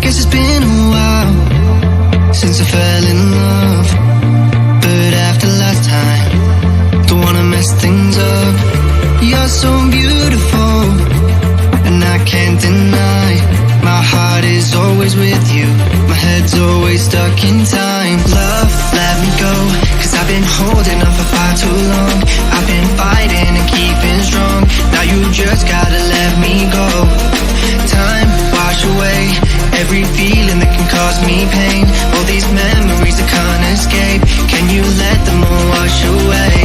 guess it's been a while since I fell in love, but after last time, don't wanna mess things up. You're so beautiful, and I can't deny, my heart is always with you, my head's always stuck in time. Love, let me go, cause I've been holding on for far too long. I've been fighting and keeping strong, now you just gotta let me go. Time, wash away every feeling that can cause me pain. All these memories I can't escape, can you let them all wash away?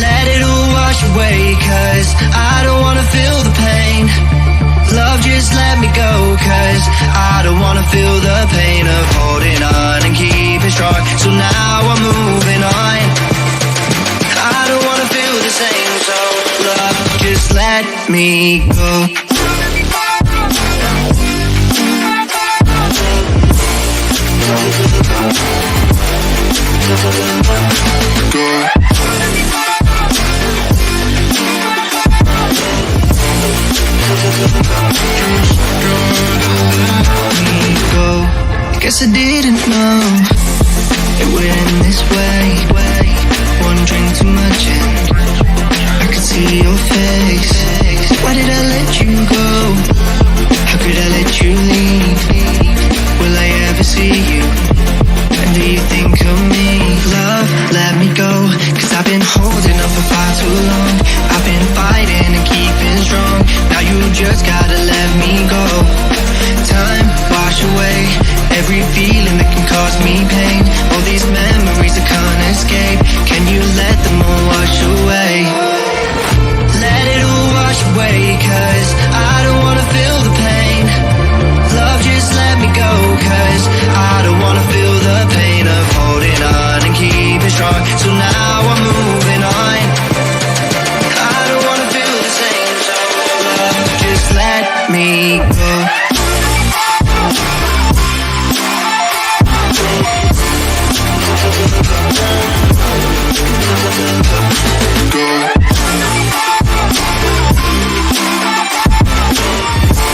Let it all wash away, cause I don't wanna feel the pain. Love, just let me go, cause I don't wanna feel the pain of holding on and keeping strong. So now I'm moving on, I don't wanna feel the same. So love, just let me go. Guess I didn't know it would end this way. One drink too much and I could see your face. Why did I let you go? How could I let you leave? Will I ever see you? And do you think of me? Love, let me go, cause I've been holding on for far too long. I've been fighting and keeping strong, now you just gotta let me go. Time, wash away every feeling that can cause me pain. All these memories I can't escape, can you let them all wash away? Let it all wash away, cause I don't wanna feel the pain. Love, just let me go, cause I don't wanna feel the pain of holding on and keeping strong. So now I'm moving on, I don't wanna feel the same. So love, just let me go.